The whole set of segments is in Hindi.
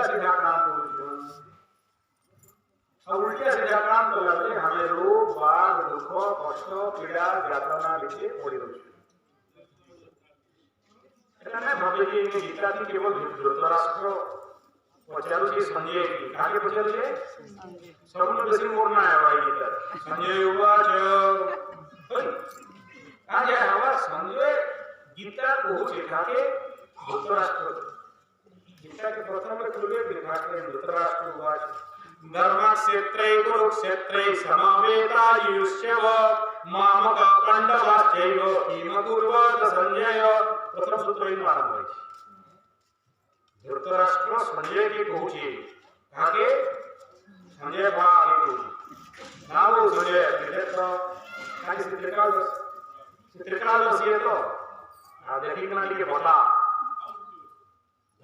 उल्टा सीधा काम करूँ और उल्टा सीधा काम कले हमें रोग बाग दुख कष्ट पीड़ा यातना विषय पड़ी रही भावे कि गीता की केवल धृतराष्ट्र पचारू संजय की आगे पचारू सब बेसी मोरना है गीता संजय उवाच आगे हवा संजय गीता कहूचे काके धृतराष्ट्र गीता के प्रथम में खुले विभागे धृतराष्ट्र उवाच धर्मक्षेत्रे कुरुक्षेत्रे समवेतायुष्यव मामक पांडवाश्चैव किम कुर्वत संजय प्रथम सूत्र इन आरंभ है धृतराष्ट्र संजय की कहूचे काके संजय भाई ನಾವು ಸಂಜಯ ಕ್ಷೇತ್ರ ಕಾಗೆ ಚಿತ್ರಕಾಲ ಸಿಯೇ तो आ देखिना लिए बता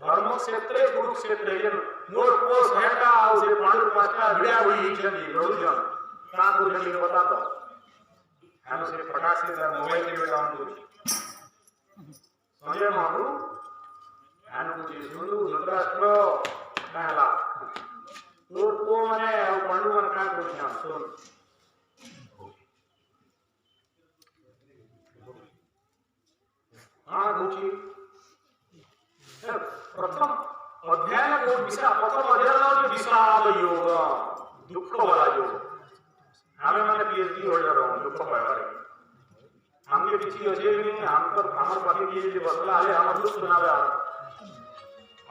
धर्म क्षेत्र कुरुक्षेत्र ये नोट पोस्ट हेटा उसे पांडु पास्ता भिड़ा हुई जनी रोजन का को जनी बता दो हम से प्रकाश से मोबाइल के बेटा हम संजय मामू हम को सुनु धृतराष्ट्र कहला नोट को माने पांडु मन का को सुन हाँ गुची प्रथम अध्ययन को विषय प्रथम अध्ययन जो विषाद योग दुख वाला योग हमें माने पीएचडी होल्डर हो दुख पाए हमके किसी अजय नहीं हम पर हमर बाकी किए जे बसला आले हम दुख सुनावे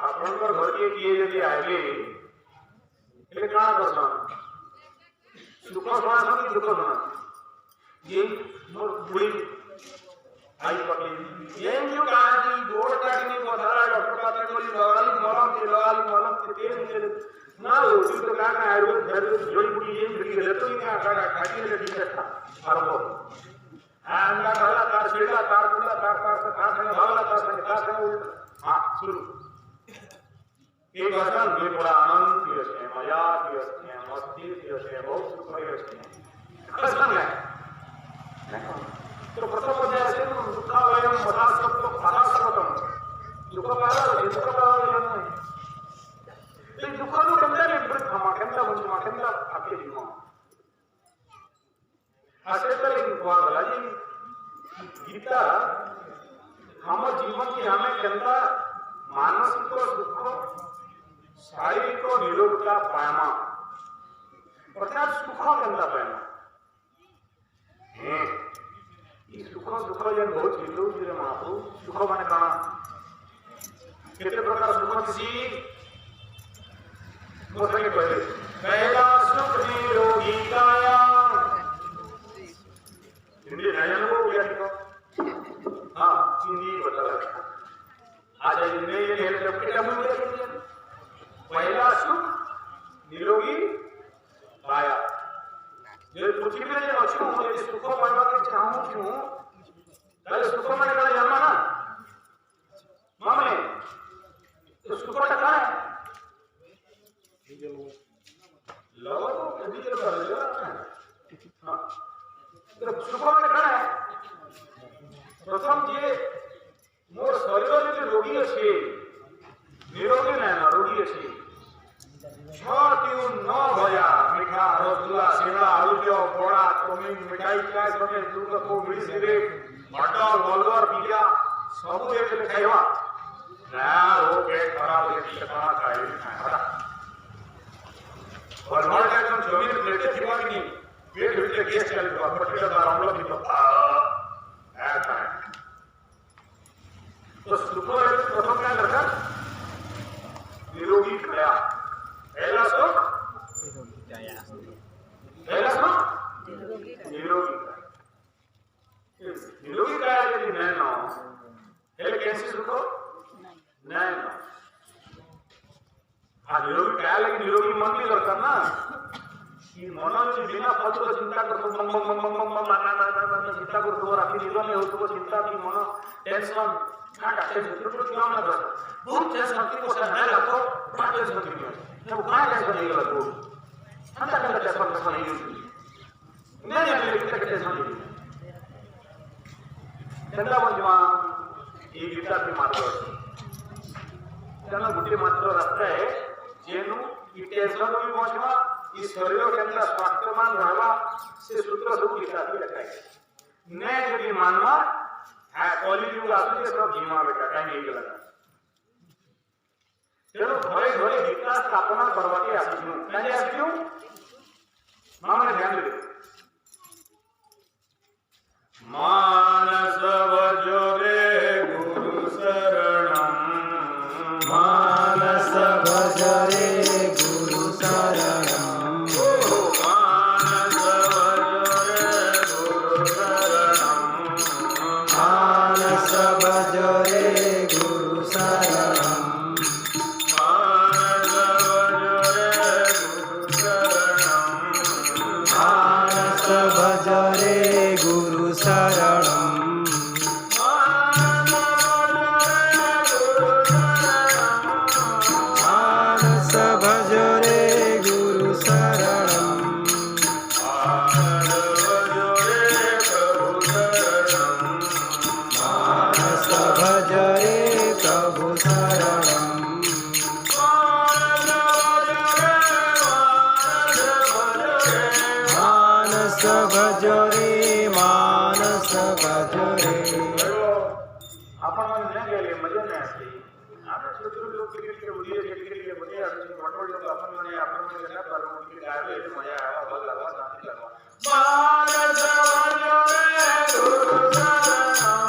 आपन पर घर के किए जे आगे એટલે કાણ કરવાનું સુખ સુણા નથી દુઃખ સુણા ये मोर बुरी आई पकड़ी ये जो कहानी गोड़ काटने को धरा डॉक्टर पाते बोली लगाली मलम के तेल निकल ना हो तो का आयुर्वेद घर जोड़ी बुड़ी ये गिरी ले तो इनका काटा काटी ले ठीक था आरंभ आंगा गला तार सीधा तार पुला तार से भागला तार से उल्टा हां शुरू एक वचन में बड़ा आनंद दियो है मजा दियो है मस्ती दियो है बहुत सुख दियो है कसम है तो प्रथम अध्याय से दुःखावयम मदासक्तो फलास्पदम दुःख पाला दुःख पाला नहीं ये दुःख नो कंदा ने ब्रह्म माखेंदा म्हणजे माखेंदा आपके जीवन असे तर इन वाला जी गीता हम जीवन की हमें कंदा मानसिक दुःख शारीरिक निरोगता पायमा अर्थात सुख कंदा पायमा सुख सुख जन बहुत चिल्लो जिरे महाप्रभु सुख माने काना केते प्रकार सुख किसी मोसे के पहला सुख निरोगी काया हिंदी नयन को क्या लिखो हां हिंदी बता रहा आज हिंदी ये हेल्थ के टर्म में पहला सुख निरोगी काया ये पृथ्वी में जो अच्छी हूँ ये सुख पाने के चाहूँ क्यों पहले सुख पाने का जन्म ना मामले तो सुख का क्या है लोगों को कभी जब कर लिया हाँ तो सुख पाने का है प्रथम ये मोर शरीर में जो रोगी है निरोगी नहीं ना रोगी है छातियों न भया मीठा रसगुल्ला सेवा आलूजो पोड़ा तोमी मिठाई काय सके दूध को मिली सिरे मटर बलवर पिया सब एक ले खाइबा ना वो पेट खराब है कि खाना खाए हटा और हर एकदम जमीन प्लेटे दिवा की नहीं पेट भीतर गैस चल गया पटके का राउंड भी तो ऐसा है तो सुख प्रथम क्या करता निरोगी काया पहला सुख निरोगी काया यदि नहीं ना पहले कैसे सुख नहीं ना हाँ निरोगी काया लेकिन निरोगी मन भी करता ना कि मन में बिना फालतू का चिंता करते चिंता करते रात्रि निद्रा नहीं होती वो चिंता की मन टेंशन बहुत टेंशन की को नहीं लगता बड़ा टेंशन की जब कहाँ टेंशन नहीं लगता अंत तक टेंशन नहीं होती नहीं लेकिन तक टेंशन नहीं चंदा मंजमा ये गीता के मार्ग चलो गुटे मात्र रास्ता है जेनु ई टेंशन भी बचवा ई शरीर के अंदर स्वास्थ्यवान रहवा से सूत्र सब लिखा है ने यदि मानवा है कलियुग आसुचे सब जीवा बेटा काई नहीं लगा तेणु घरे घरे गीता स्थापना करवाके आसिनु काई आसिनु मामने ध्यान दे मानस भजरे गुरु शरणम मानस भजरे गुरु शरणम मानस भजरे गुरु शरणम मानस भजरे गुरु शरणम मानस भजरे गुरु शरणम मानस भजरे प्रभु शरणम मानस भजरे मानस भजरे आपण मन नाही गेले मजा नाही असली आपण छोटे लोक क्रिकेट उडीए क्रिकेट बने आपण मोठे लोक आपण म्हणे आपण म्हणे ना चालू की काय वेळ मजा आवा बघ लागवा नाती लागवा मानस भजरे गुरु शरणम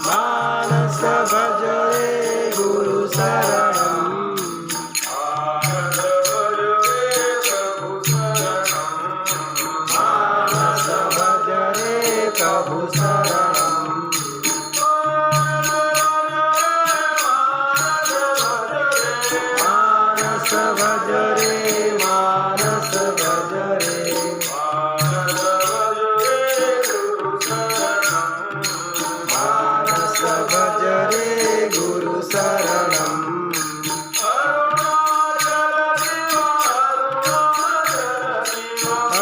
मानस भजरे गुरु शरणम मानस भजरे मानस भजरे मानस भजरे गुरु शरणम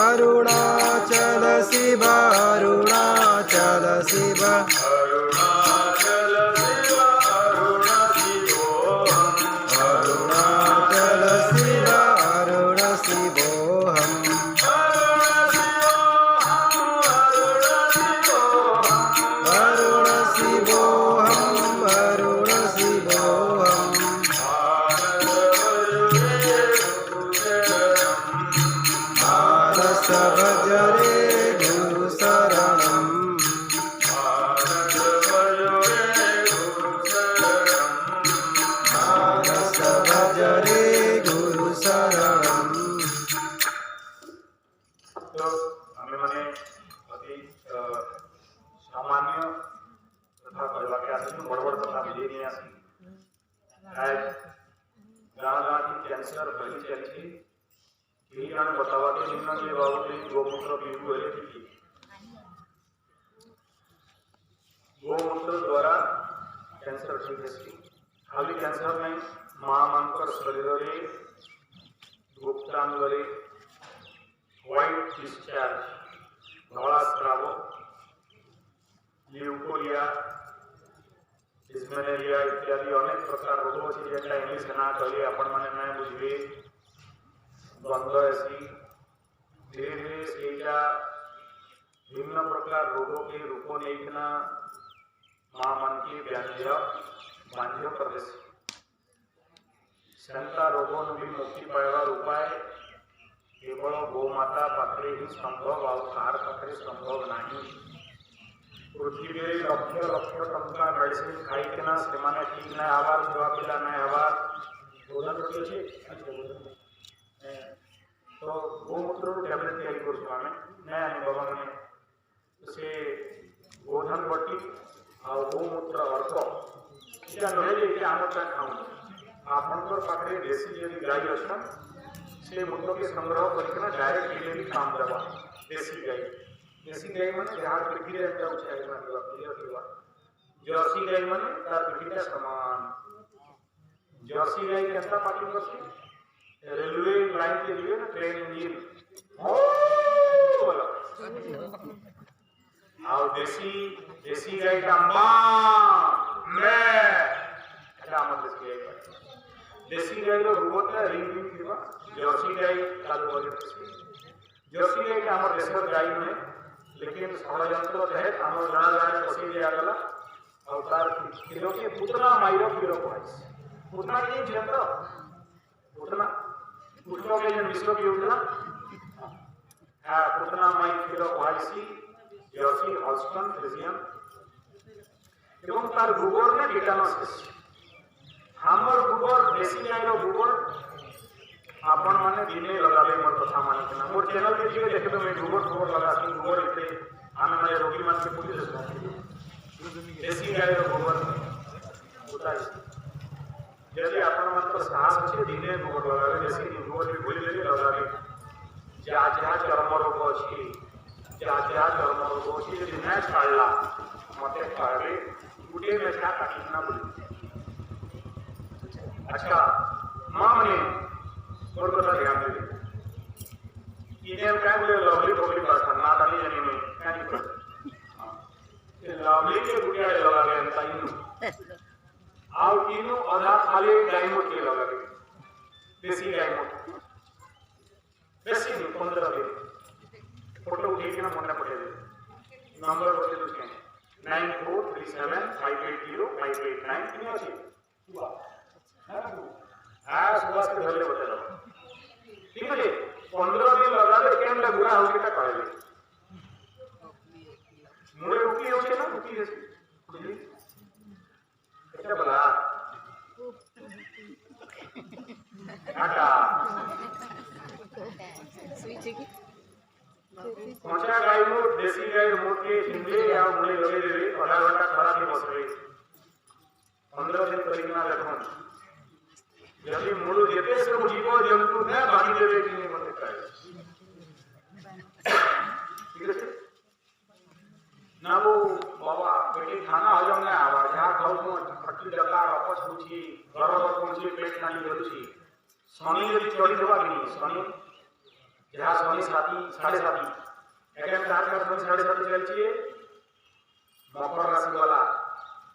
अरुणाचल शिव अरुणाचल शिव अरुणाचल शिव अरुण शिवोऽहम् अरुण शिवोऽहम् अरुण शिवोऽहम् मानस भजरे गुरु शरणम मानस भजरे गुरु शरणम तो हमें माने अति सामान्य तथा परिवार आसी बड़ तथा विधि नहीं आसी आज गाँव गाँव की कैंसर भली चलती यही जन बतावा के निम्न के बाबू के गोमूत्र पीबू है ठीक गोमूत्र द्वारा कैंसर ठीक है खाली कैंसर नहीं मां मानकर शरीर रे गुप्तांग रे व्हाइट डिस्चार्ज धड़ा स्राव ल्यूकोरिया डिस्मेलेरिया इत्यादि अनेक प्रकार रोग अच्छे जेटा इंग्लिश ना कहे आपण मैंने मैं बुझे द्वंद्व ऐसी धीरे धीरे सेटा भिन्न प्रकार रोगों के रूपों नेकना मां मन की व्याध्य बांध्य प्रदेश सेंता रोगों भी मुक्ति पाइबार उपाय केवल गोमाता पाखे ही संभव और कार पाखे संभव नहीं पृथ्वी लक्ष लक्ष टंका मेडिसिन खाईकिना से ठीक ना आवार छुआ पिला ना आवार भोजन करते तो गोमूत्र टैबलेट तैयारी करें मैं बाबा मैंने से गोधन बटी और गोमूत्र अर्क इटा नहे आम खाऊ आपंकर पाखे देशी यदि गाय अच्छा से मूत्र के संग्रह करके डायरेक्ट डिलीवरी काम देवा देशी गाय मैंने जहाँ पृथ्वी जर्सी गाय मैंने तार पृथ्वी सामान जर्सी गाय कैसा पार्टी करती रेलवे लाइन के लिए ना ट्रेन इंजन और देशी गाय का मां मैं देशी गाय देसी गाई रो गोबरटा रिंग रिंग थिबा जर्सी गाई चालू करे जर्सी गाई के हमर देशर गाई में लेकिन षड़यंत्र तहत हम जाना जाने पसी दिया गला और तार किलो के पुतना माइरो किलो पाइस पुतना के क्षेत्र पुतना पुतनो के जन विश्व की उतना हां पुतना माइ kilo Pisces Jersey Holstein Phrygian এবং তার গোবর না কীটানাশক हमर गोबर देसी गाय रो गोबर आपण माने दिने लगावे मोर कथा माने ना मोर चैनल के जे देखबे मैं गोबर लगा छी गोबर इते आने माने रोगी मान के पूछ दे देसी गाय रो गोबर बताई यदि आपण मन तो साहस अछि दिने गोबर लगावे देसी गोबर भी भूली लेके लगावे जा जा चर्म रोग अछि जा जा चर्म रोग अछि यदि न छाड़ला मते पावे गुटे में क्या काटना बोली अच्छा मां ने और कथा ध्यान दे इन्हें क्या बोले लवली भोगली का ना डाली जनी में क्या नहीं कर ये लवली के गुड़िया लगा गए अंता इनु आओ इनु आधा खाली डायमंड के लगा गए देसी डायमंड देसी 15 दिन फोटो उठे के ना मन पड़े नंबर बोले उसके 9437580589 किने अछि हुआ हाँ सुबह से धरले बता दो ठीक है 15 दिन लगा दे केन ला बुरा हो के कहले मुरे रुकी हो के ना रुकी जैसे क्या बोला आटा स्विच की कोचा गाय नो देसी गाय मोट के सिंगले या मुले लगे दे आधा घंटा खड़ा के बस रही 15 दिन करिना देखो यदि मूल देते सब जीव जंतु न बाकी देवे कि नहीं मत कहे ठीक है ना वो बाबा बेटी खाना हजम ना आवा जहां खाऊ तो फटकी जका वापस पूछी घर पर पहुंची पेट खाली करूची शनि यदि चढ़ी देवा कि नहीं शनि जहां शनि साथी 7.5 एकम रात का शनि 7.5 चल छिए मकर राशि वाला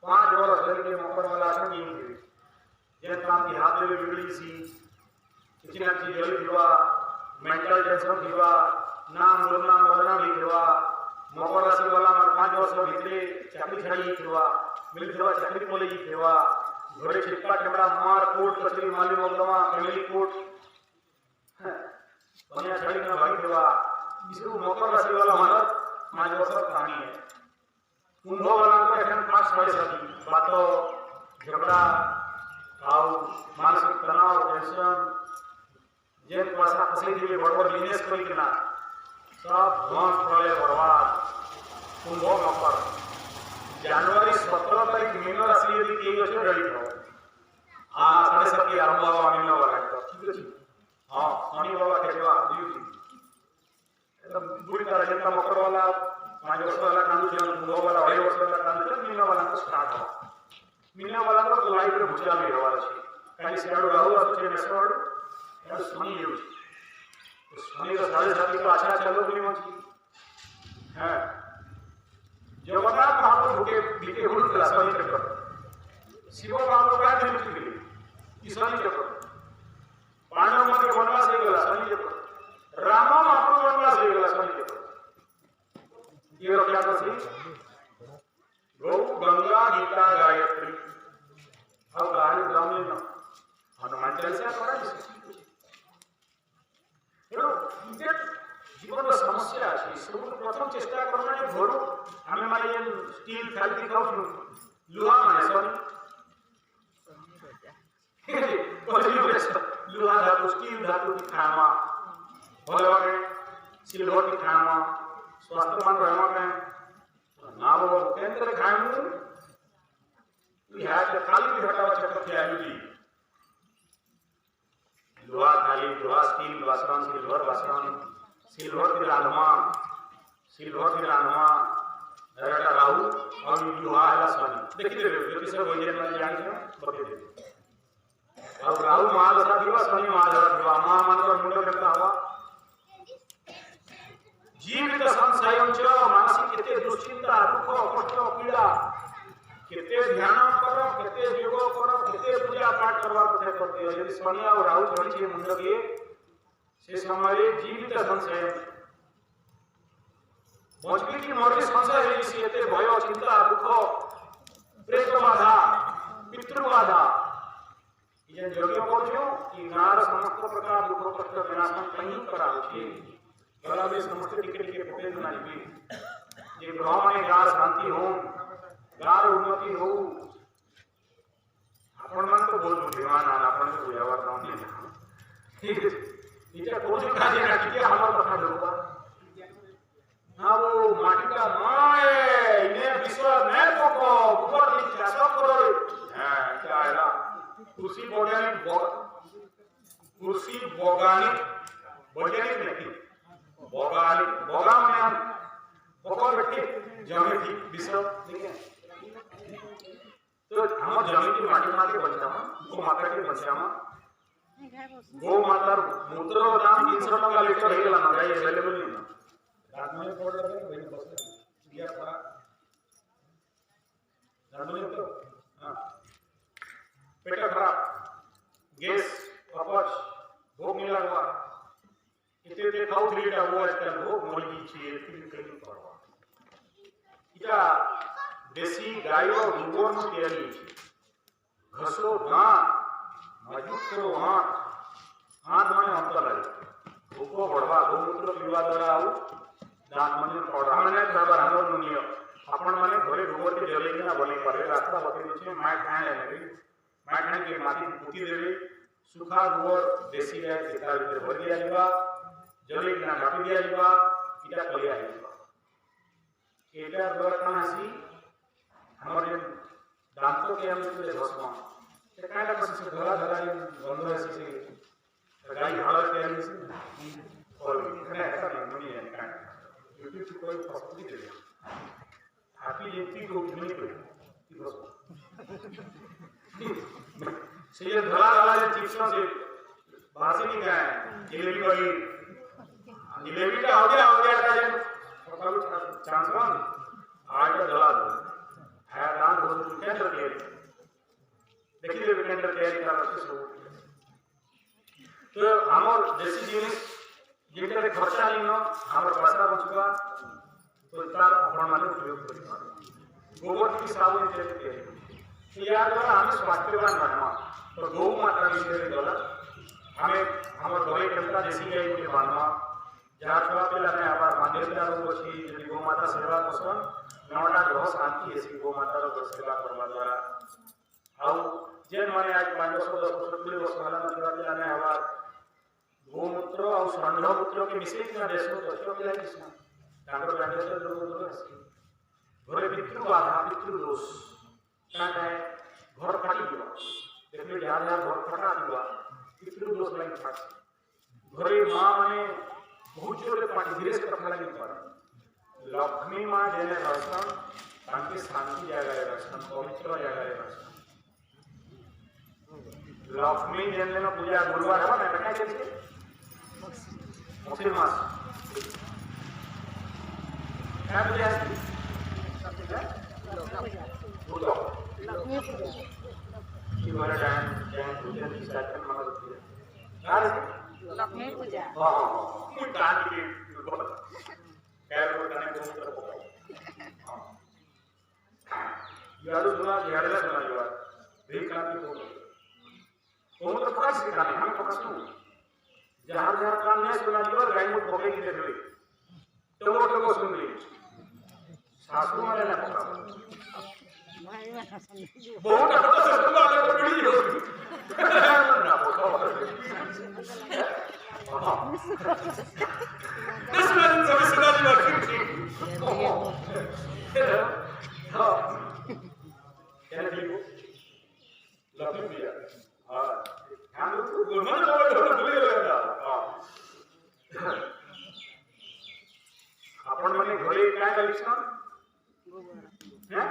5 वर्ष धरि मकर वाला आदमी नहीं जे काम की हाथ में बिगड़ी सी किसी ना चीज जल्दी दिवा मेंटल टेंशन दिवा नाम दुर्नाम बदनाम दिवा मकर राशि वाला मार 5 वर्ष भीतरे चाकरी छाड़ी दिवा मिल दिवा चाकरी बोले दिवा घरे छिपका कैमरा मार कोर्ट कचरी माली मोकदमा फैमिली कोर्ट बनिया छाड़ी ना भाई दिवा इसको मकर राशि वाला मार 5 वर्ष कहानी है कुंभ वाला को এখন 5.7 बात तो झगड़ा आओ मानसिक तनाव टेंशन जे पैसा फसली दिए बड़बड़ बिजनेस करी के ना सब ध्वंस प्रलय बर्बाद कुंभ मकर जनवरी 17 तारीख मीन राशि यदि के अछि रेडी हो आ 7.5 की आरंभ हुआ मीन वाला ठीक है हां शनि बाबा के सेवा ड्यूटी एकदम बुरी तरह जनता मकर वाला 5 वर्ष वाला काम जो कुंभ वाला 2 वर्ष वाला काम जो मीन वाला को स्टार्ट हो मीना वाला तो लाइफ रे भुजा में रहवार छै काई सेडो राहु अछि मेसोड या शनि यूज तो शनि रो 7.5 को अच्छा चलो भी मची हां जगन्नाथ महाप्रभु के बीते हुल क्लास शनि चक्र शिव महाप्रभु का दिन की शनि चक्र पांडव मन के वनवास हो गला शनि चक्र राम महाप्रभु वनवास हो गला शनि चक्र ये रो क्या करसी गौ गंगा गीता गायत्री अब गाय ब्राह्मण न हनुमान चालीसा पढ़ा हेलो इजे जीवन रो समस्या अछि सब प्रथम चेष्टा करना है घरो हमें माने स्टील खाली खाऊ लोहा माने सॉरी लोहा धातु स्टील धातु की खामा भले वाले सिल्वर की खामा स्वास्थ्यवान रहना में ना वो केंद्र खाएंगे यह खाली भी हटावा चक्कर के आयुजी लोहा खाली लोहा स्टील वासनान सिल्वर वासनान सिल्वर की रानमा नरटा राहु और लोहा है शनि देखिए ज्योतिष वैज्ञानिक में जान छे बते दे अब राहु महादशा दिवा शनि महादशा दिवा महामानव मुंड करता हवा जीवित संशयं च मानसिक केते दुश्चिंता दुख कष्ट पीड़ा केते ध्यान करो केते योग करो केते पूजा पूजा पाठ करवार कथा करते यदि शनि और राहु चढ़ी मुंड के से समय जीवित संशय बचपी की मरके संशय है भय चिंता दुख प्रेत बाधा पितृबाधा ये यज्ञ कर गाँव समस्त प्रकार दुख कष्ट विनाशन कहीं करा गला में समस्त टिके टिके पकड़े बनाई ये ग्रह में गाँव शांति हो गाँव उन्नति हो आपण मन तो बोल विमान आना आपण को व्यवहार नहीं इटा कोई काजे ना कि हमर कथा देखो ना वो माटी का माए इने विश्व ने को ऊपर नीचे चाष करो हां क्या आला कृषि वैज्ञानिक नहीं बोगा में बोकर बैठे जमी थी विश्व देखे तो हम जमी की माटी मार के बचामा गो माता के बचामा गो माता मूत्र दाम 300 टका लीटर हे गला ना गाय अवेलेबल नहीं ना रात में पड़ रहा है वही बस दिया पड़ा जानते हो तो हां पेट खराब गैस अपच भूख नहीं लगवा इतने खाओ 3 टा वो आजकल भूख मोली छे कहीं परवा इटा देसी गाय और गोबर में तैयारी घसो दांत मजबूत करो हाथ में अंतर है भूखो बढ़वा गोमूत्र पीवा द्वारा आउ दांत मन पड़ा मैंने बराबर हमर दुनिया आपण माने घरे गोबर के जले ना बने पारे रास्ता बते छे माय खाए नहीं माय खाए के माटी पुती देवे सुखा गोबर देसी गाय खेता भीतर भर दिया जीवा जले ना काटी दिया जीवा इटा कलिया जीवा एटा द्वारा कासी हमर दांतों के हम तो भस्म से कायदा पर से धरा धरा बंद है से गाय हालत तैयारी से और इतना ऐसा नहीं है का यूट्यूब से कोई प्रस्तुति दे दिया हैप्पी जयंती को नहीं कोई भस्म से ये धरा धरा ये चिप्सों से भाषी नहीं गया है जिलेबी वाली जिलेबी का हो गया था ये चांस वन आज का जला दो है दान हो केंद्र तैयारी देखिए केंद्र तैयारी करा रखते तो हमर देसी जिनिस जेटा खर्चा नहीं न हमर पैसा बचबा तो तार अपन माने उपयोग करबा गोबर की साबुन तैयारी या द्वारा हम स्वास्थ्यवान बनवा तो गौ माता की तैयारी द्वारा हमें हमर घरे केमता देसी गाय के बनवा जहाँ छुआ पिला ने आबार मान्यता रोग अछि यदि गौ माता सेवा पसंद नौटा ग्रह शांति ऐसी गो माता रो सेवा करवा द्वारा आउ जेन माने आज 510 वर्ष वाला मतलब जाने हवा गोमूत्र और षंड मूत्र के मिश्रित ना देशो तत्व मिला किसना डांगर डांगर से दूर दूर घरे पितृ बाधा पितृ दोष क्या है घर फाटी दिवा देखिए यार घर फटा दिवा पितृ दोष लाइन फाट घरे मां माने बहुत जोर पाटी धीरे से कथा लगी पर लक्ष्मी माँ जेने दर्शन तांकी शांति जगह दर्शन पवित्र जगह दर्शन लक्ष्मी जेने में पूजा गुरुवार है ना क्या कहते मुस्लिम मास क्या पूजा है पूजा ये वाला टाइम पूजा की स्टार्ट करना होती है यार लक्ष्मी पूजा हां कोई कान की कैरो करने को उत्तर पकाओ यारो सुना यारला सुना यार देख लाती तो तो प्रकाश दिखाने हम प्रकाश तू जहां काम नहीं सुना यार गाय मुझ भोगे की देख ली तो सुन ली सासू वाले ना पकाओ बहुत अच्छा सासू वाले तो बड़ी होगी ना पकाओ हां this man is originally working हां क्या लिखो लक्ष्मी भैया हां हम लोग गुरमान बोल भूल गया हां अपन माने घरे काय लिखन हैं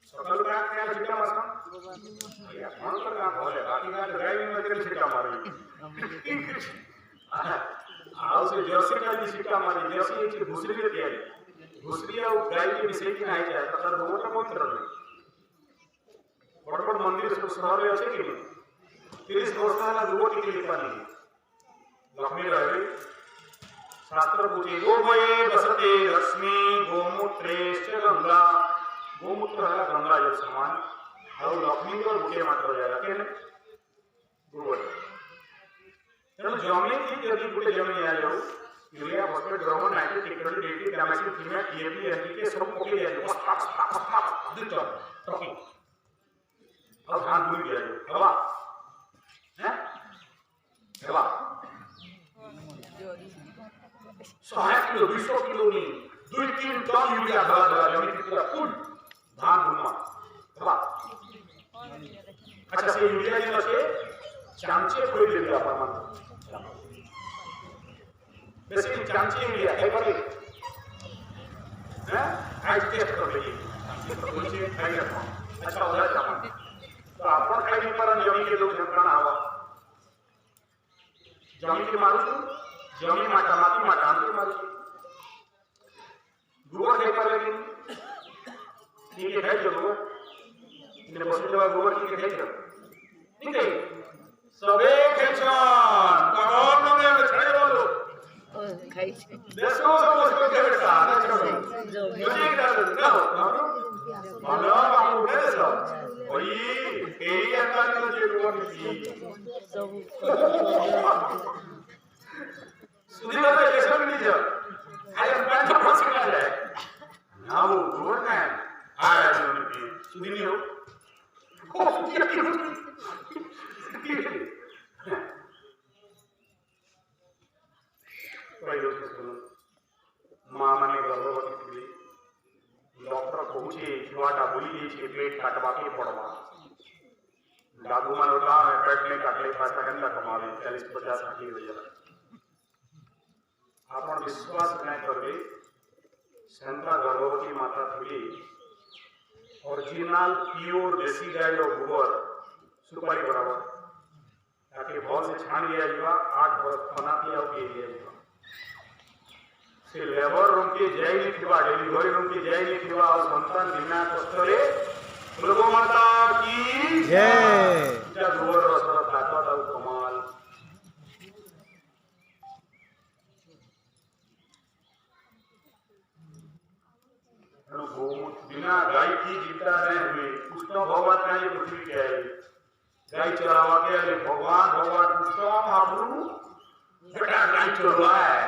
सकाल का क्या छिटा मारन या मन कर का बोले बाकी का ड्राइविंग में कर छिटा मारे आओ से जर्सी का भी छिटा मारे जर्सी एक घुसरी के तैयारी घुसरी और गाय के विषय की नहीं जाए तो वो तो कोई तरह नहीं बड़ बड़ मंदिर सब शहर में अच्छे कि 30 वर्ष है दुगो टिके लिखा नहीं लक्ष्मी रहे शास्त्र पूछे गोमये बसते लक्ष्मी गोमूत्रेश्च गंगा गोमूत्र है गंगा जल समान और लक्ष्मी को बुटे मात्र जाएगा के गोबर तेणु जमीन की यदि बुटे जमीन आ जाओ यूरिया फॉस्फेट ग्रोमोन नाइट्रेट टिकटोरी डीटी ग्रामेसिन कीमेट टीएपी एनपीके सब पके दिया जाए बस पास दिन चल टॉकिंग अब धान भूल गया जो हवा हैं हवा 100 किलो 200 किलो नहीं 2-3 टन यूरिया भरा जमीन की पूरा फुल धान भूलमा हवा अच्छा से यूरिया जी नसे चांचे खोल ले दिया परमान बेसिकली चांचे यूरिया है पर हैं आज टेस्ट कर लीजिए तो मुझे खाई रखो अच्छा हो रहा है तो आपन खाई पर जमीन के लोग झटकाना आवा जमीन के मारू जमीन माटा माटी माटा अंतर मारू गोबर है पर लेकिन ठीक है खाई जो गोबर इन्हें बस जब गोबर की खाई जो ठीक है सबे खेचन कौन में छड़े बोलो खाई छे देशो सब उसको के बेटा जो ये डाल दो मानो बाबू दे दो ओई एरिया का जो गोबर की सब सुधी का कैसे मिल जा आई एम पैंट फंस गया है ना वो गोबर का है आया जो सुधी नहीं हो ओ माँ मैंने गर्भवती थी डॉक्टर कहूचे छुआटा बोली जाइए पेट काटवा के पड़वा दादू मान होता है पेट नहीं काटले पैसा केंद्र कमावे 40-50-60 हजार आपण विश्वास नहीं करबे सेंट्रा गर्भवती माता थी ओरिजिनल प्योर देसी गाय गोबर सुपारी बराबर ताकि बहुत से छान लिया जाएगा 8 वर्ष बना दिया के लिए से लेबर रूम के जय लिखवा डिलीवरी रूम के जय लिखवा और संतान बिना कष्टरे प्रभु माता की जय क्या गोबर रसरा ताकत और कमाल बिना गाय की जीता नहीं हुए कृष्ण भगवान का ये पृथ्वी क्या है गाय चरावा के लिए भगवान कृष्ण महाप्रभु बेटा गाय चरवा है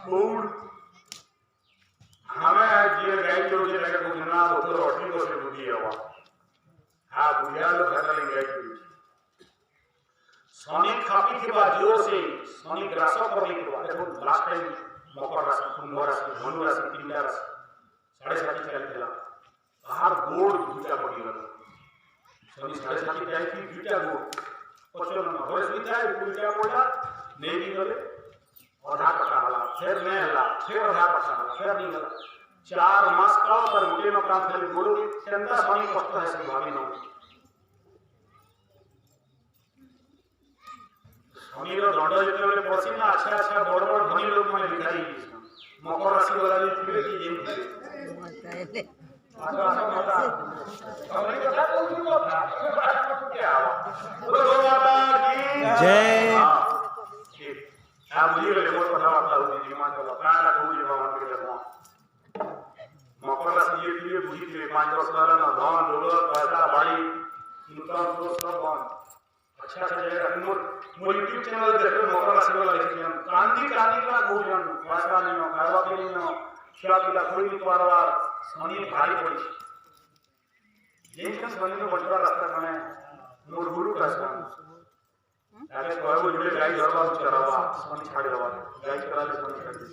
फूड हमें ये गाय चरो जे लगे बुझना तो रोटी को से बुझी हवा हां बुझा लो घर ले गाय चरो सोनी खापी के बाद जोर से सोनी ग्रासो कर ली के बाद देखो लास्ट टाइम मकर राशि कुंभ राशि धनु राशि तीन राशि 7.5 चल चला बाहर गोड़ भूजा पड़ी गलो सोनी 7.5 जाई थी भूजा गोड़ पचो न होय सुई जाए भूजा बोला नहीं भी गले आधा पटा वाला फिर नहीं हला फिर आधा पटा वाला फिर नहीं हला 4 मास का पर मुझे न काम खाली बोलो चंदा पानी पड़ता है भाभी नो सोनी रो दंड जेते बेले पसी ना अच्छा बड़ बड़ धनी लोग माने लिखाई मकर राशि वाला भी फिर की जेम आजा माता हमनी कथा कोई को था क्या बोलो माता की जय आप बुझी गए बहुत कथावार्ता होती जी मान चलो प्राण का बुझी भगवान के जगह मकर राशि ये लिए बुझी के 5 वर्ष पहले ना धन दौलत पैसा बाड़ी इनकम सोर्स सब बंद अच्छा जगह मोर यूट्यूब चैनल देख लो मकर राशि वाला देखिए हम क्रांति का भोजन रास्ता नहीं हो खावा के नहीं हो खिला पिला कोई नहीं परवार सोनी भारी पड़ी ये सब सोनी में बड़ा रास्ता कने मोर गुरु का स्थान आगे कोई वो जुड़े गाय धरवा चरावा सोनी छाड़ दवा गाय चरा ले सोनी छाड़ दे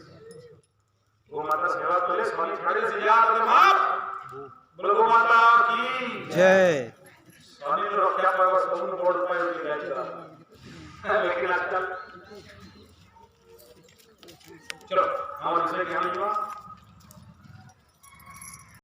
वो माता सेवा करे सोनी छाड़े से याद कर मां बोलो गो माता की जय सोनी तो रक्षा पाए बस तुम बोर्ड पाए की गाय चरा लेकिन आजकल चलो हम इसे क्या नहीं हुआ